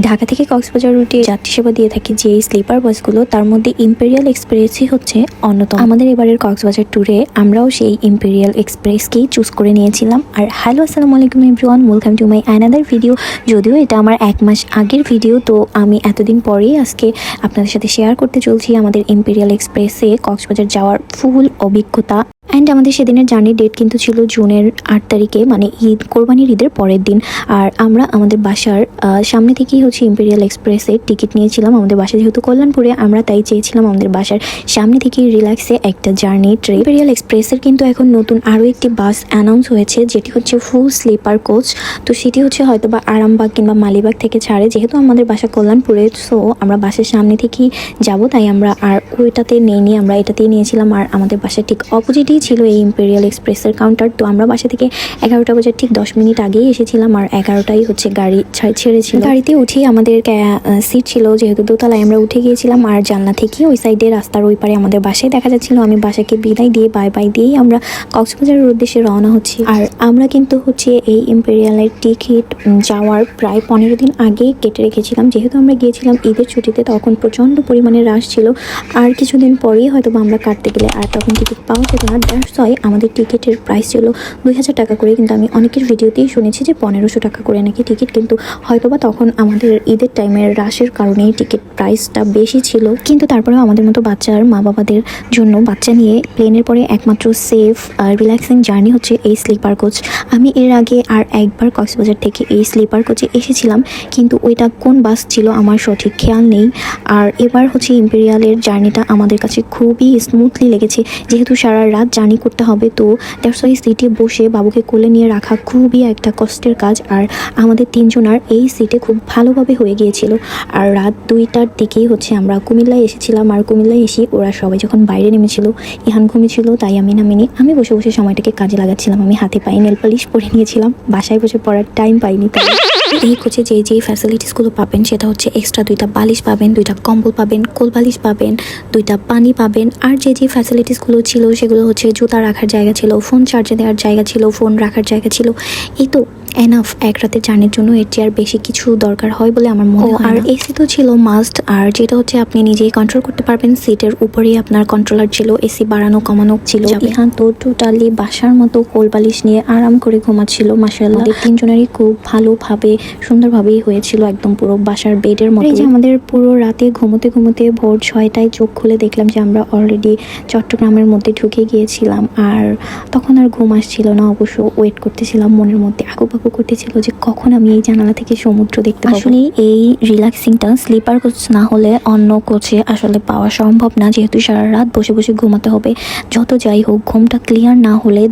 ঢাকা থেকে কক্সবাজার রুটে যাত্রী সেবা দিয়ে থাকে যে স্লিপার বাসগুলো, তার মধ্যে ইম্পেরিয়াল এক্সপ্রেসই হচ্ছে অন্যতম। আমাদের এবারের কক্সবাজার ট্যুরে আমরাও সেই ইম্পেরিয়াল এক্সপ্রেসকেই চুজ করে নিয়েছিলাম। আর হ্যালো, আসসালামু আলাইকুম everyone, welcome to my another video. যদিও এটা আমার 1 মাস আগের ভিডিও, তো আমি এতদিন পরেই আজকে আপনাদের সাথে শেয়ার করতে চলছি আমাদের ইম্পেরিয়াল এক্সপ্রেসে কক্সবাজার যাওয়ার ফুল অভিজ্ঞতা। অ্যান্ড আমাদের সেদিনের জার্নির ডেট কিন্তু ছিল জুনের 8 তারিখে, মানে কোরবানির ঈদের পরের দিন। আর আমরা আমাদের বাসার সামনে থেকেই হচ্ছে ইম্পেরিয়াল এক্সপ্রেসের টিকিট নিয়েছিলাম। আমাদের বাসা যেহেতু কল্যাণপুরে, আমরা তাই চেয়েছিলাম আমাদের বাসার সামনে থেকেই রিল্যাক্সে একটা জার্নি ট্রেন। ইম্পেরিয়াল এক্সপ্রেসের কিন্তু এখন নতুন আরও একটি বাস অ্যানাউন্স হয়েছে, যেটি হচ্ছে ফুল স্লিপার কোচ। তো সেটি হচ্ছে হয়তো বা আরামবাগ কিংবা মালিবাগ থেকে ছাড়ে। যেহেতু আমাদের বাসা কল্যাণপুরে, সো আমরা বাসের সামনে থেকেই যাব, তাই আমরা আর ওইটাতে নেইনি, আমরা এটাতেই নিয়েছিলাম। আর আমাদের বাসার ঠিক অপোজিটই ছিল এই ইম্পেরিয়াল এক্সপ্রেসের কাউন্টার। তো আমরা বাসা থেকে 11টা বাজার ঠিক 10 মিনিট আগেই এসেছিলাম, আর 11টাই হচ্ছে গাড়ি ছেড়েছিল। গাড়িতে উঠেই আমাদের সিট ছিল, যেহেতু দোতলায় আমরা উঠে গিয়েছিলাম। আর জানলা থেকে ওই সাইডে রাস্তার ওই পারে আমাদের বাসায় দেখা যাচ্ছিল। আমি বাসাকে বিদায় দিয়ে বাই বাই দিয়েই আমরা কক্সবাজারের উদ্দেশ্যে রওনা হচ্ছি। আর আমরা কিন্তু হচ্ছে এই ইম্পেরিয়ালের টিকিট যাওয়ার প্রায় 15 দিন আগেই কেটে রেখেছিলাম। যেহেতু আমরা গিয়েছিলাম ঈদের ছুটিতে, তখন প্রচণ্ড পরিমাণে রাশ ছিল। আর কিছুদিন পরেই হয়তো আমরা কাটতে গেলে আর তখন টিকিট পাওয়া যেত না। আমাদের টিকিটের প্রাইস ছিল 2000 টাকা করে, কিন্তু আমি অনেকের ভিডিওতেই শুনেছি যে 1500 টাকা করে নাকি টিকিট। কিন্তু হয়তোবা তখন আমাদের ঈদের টাইমের রাশের কারণেই টিকিট প্রাইসটা বেশি ছিল। কিন্তু তারপরেও আমাদের মতো বাচ্চার মা বাবাদের জন্য, বাচ্চা নিয়ে প্লেনের পরে একমাত্র সেফ আর রিল্যাক্সিং জার্নি হচ্ছে এই স্লিপার কোচ। আমি এর আগে আর একবার কক্সবাজার থেকে এই স্লিপার কোচে এসেছিলাম, কিন্তু ওইটা কোন বাস ছিল আমার সঠিক খেয়াল নেই। আর এবার হচ্ছে ইম্পেরিয়ালের জার্নিটা আমাদের কাছে খুবই স্মুথলি লেগেছে। যেহেতু সারা রাত জার্নি করতে হবে, তো দ্যাটস ওয়াই সিটে বসে বাবুকে কোলে নিয়ে রাখা খুবই একটা কষ্টের কাজ। আর আমাদের 3 জনার এই সিটে খুব ভালোভাবে হয়ে গিয়েছিল। আর রাত 2টার দিকেই হচ্ছে আমরা কুমিল্লায় এসেছিলাম। আর কুমিল্লায় এসে ওরা সবাই যখন বাইরে নেমেছিল, ইহান ঘুমিয়েছিল, তাই আমি নামিনি। আমি বসে বসে সময়টাকে কাজে লাগাচ্ছিলাম। আমি হাতে পায়ে নেল পালিশ পরে নিয়েছিলাম, বাসায় বসে পড়ার টাইম পাইনি। তাই এই কোচে যেই ফ্যাসিলিটিসগুলো পাবেন, সেটা হচ্ছে এক্সট্রা 2টা বালিশ পাবেন, 2টা কম্বল পাবেন, কোল বালিশ পাবেন, 2টা পানি পাবেন। আর যে ফ্যাসিলিটিসগুলো ছিল সেগুলো হচ্ছে জুতা রাখার জায়গা ছিল, ফোন চার্জে দেওয়ার জায়গা ছিল, ফোন রাখার জায়গা ছিল। এই তো এনাফ এক রাতের জার্নির জন্য। এর চেয়ে আর বেশি কিছু দরকার হয় বলে আমার মনে হয়। আর এসি তো ছিল মাস্ট, আর যেটা হচ্ছে আপনি নিজেই কন্ট্রোল করতে পারবেন। সিটের উপরেই আপনার কন্ট্রোলার ছিল, এসি বাড়ানো কমানো ছিল। ইহান তো টোটালি বাসার মতো কোল বালিশ নিয়ে আরাম করে ঘুমাচ্ছিল। মাশাআল্লাহ, 3 জনেরই খুব ভালোভাবে সুন্দরভাবেই হয়েছিল, একদম পুরো বাসার বেডের মতো। আমাদের পুরো রাতে ঘুমোতে ঘুমোতে ভোর 6টায় চোখ খুলে দেখলাম যে আমরা অলরেডি চট্টগ্রামের মধ্যে ঢুকে গিয়েছিলাম। আর তখন আর ঘুম আসছিল না, অবশ্য ওয়েট করতেছিলাম, মনের মধ্যে আকুপাকু করতেছিল যে কখন আমি এই জানালা থেকে সমুদ্র দেখতে পাবো। আসলে এই রিল্যাক্সিংটা স্লিপার কোচ না হলে অন্য কোচে আসলে পাওয়া সম্ভব না, যেহেতু সারা রাত বসে বসে ঘুমাতে হবে। যত যাই হোক, ঘুমটা ক্লিয়ার না হলে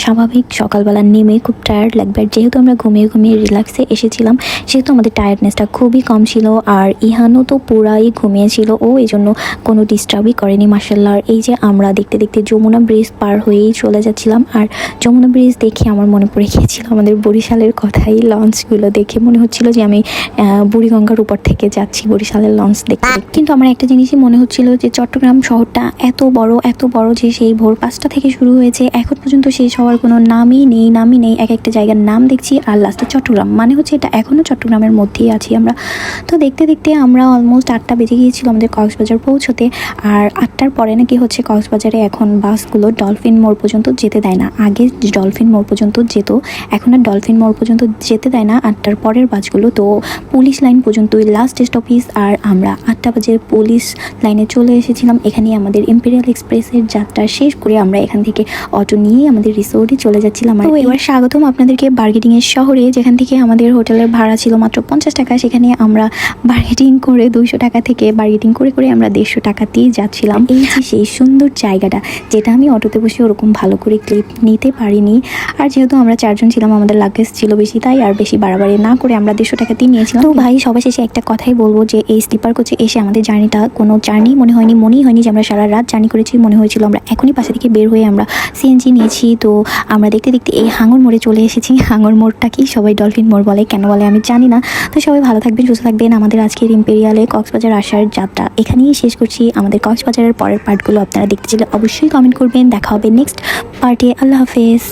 স্বাভাবিক সকালবেলা নেমে খুব টায়ার্ড লাগবে। আর যেহেতু আমরা ঘুমিয়ে ঘুমিয়ে রিল্যাক্সে এসেছিলাম, সেহেতু আমাদের টায়ার্ডনেসটা খুবই কম ছিল। আর ইহানও তো পুরাই ঘুমিয়েছিল, ও এই জন্য কোনো ডিস্টার্বই করেনি মাশাআল্লাহ। আর এই যে আমরা দেখতে দেখতে যমুনা ব্রিজ পার হয়েই চলে যাচ্ছিলাম। আর যমুনা ব্রিজ দেখে আমার মনে পড়ে গিয়েছিল আমাদের বরিশালের কথাই। লঞ্চগুলো দেখে মনে হচ্ছিল যে আমি বুড়িগঙ্গার উপর থেকে যাচ্ছি বরিশালের লঞ্চ দেখতে। কিন্তু আমার একটা জিনিসই মনে হচ্ছিল যে চট্টগ্রাম শহরটা এত বড় যে সেই ভোর 5টা থেকে শুরু হয়েছে, এখন পর্যন্ত শেষ হওয়ার কোনো নামই নেই। এক একটা জায়গার নাম দেখছি আর লাস্টে চট্টগ্রাম, মানে হচ্ছে এটা এখনও চট্টগ্রামের মধ্যেই আছি আমরা। তো দেখতে দেখতে আমরা অলমোস্ট 8টা বেজে গিয়েছিল আমাদের কক্সবাজার পৌঁছতে। আর 8টার পরে নাকি হচ্ছে কক্সবাজারে এখন বাসগুলো ডলফিন মোড় পর্যন্ত যেতে দেয় না। আগে ডলফিন মোড় পর্যন্ত যেত, এখন আর ডলফিন মোড় পর্যন্ত যেতে দেয় না 8টার পরের বাসগুলো। তো পুলিশ লাইন পর্যন্তই লাস্ট স্টপেজ। আর আমরা 8টা বাজে পুলিশ লাইনে চলে এসেছিলাম। এখানেই আমাদের ইম্পেরিয়াল এক্সপ্রেসের যাত্রা শেষ করে আমরা এখান থেকে অটো নিয়ে আমাদের রিসোর্টে চলে যাচ্ছিলাম। তো এবার স্বাগতম আপনাদেরকে বার্গেটিংয়ের শহরে, যেখান থেকে আমাদের হোটেলের ভাড়া ছিল মাত্র 50 টাকা। সেখানে আমরা বার্গেটিং করে 200 টাকা থেকে বার্গেটিং করে আমরা 150 টাকাতেই যাচ্ছিলাম। এই যে সেই সুন্দর জায়গাটা, যেটা আমি অটোতে বসে ওরকম ভালো করে ক্লিপ নিতে পারিনি। আর যেহেতু আমরা 4 জন ছিলাম, আমাদের লাগেজ ছিল বেশি, তাই আর বেশি বাড়াবাড়ি না করে আমরা 150 টাকাতেই নিয়েছিলাম। তো ভাই, সবাই শেষে একটা কথাই বলবো যে এই স্লিপার কোচে এসে আমাদের জার্নিটা কোনো জার্নি মনেই হয়নি যে আমরা সারা রাত জার্নি করেছি। মনে হয়েছিল আমরা এখনই বাসা থেকে বের হয়ে আমরা সিএনজি নিয়েছি। তো আমরা দেখতে দেখতে এই হাঙর মোড়ে চলে এসেছি। হাঙর মোড়টা কি সবাই ডলফিন মোড় বলে, কেন বলে আমি জানি না। তো সবাই ভালো থাকবেন, সুস্থ থাকবেন। আমাদের আজকের ইম্পেরিয়ালে কক্সবাজার আসার যাত্রা এখানেই শেষ করছি। আমাদের কক্সবাজারের পরের পার্টগুলো আপনারা দেখতে চাইলে অবশ্যই কমেন্ট করবেন। দেখা হবে নেক্সট পার্টে। আল্লাহ হাফেজ।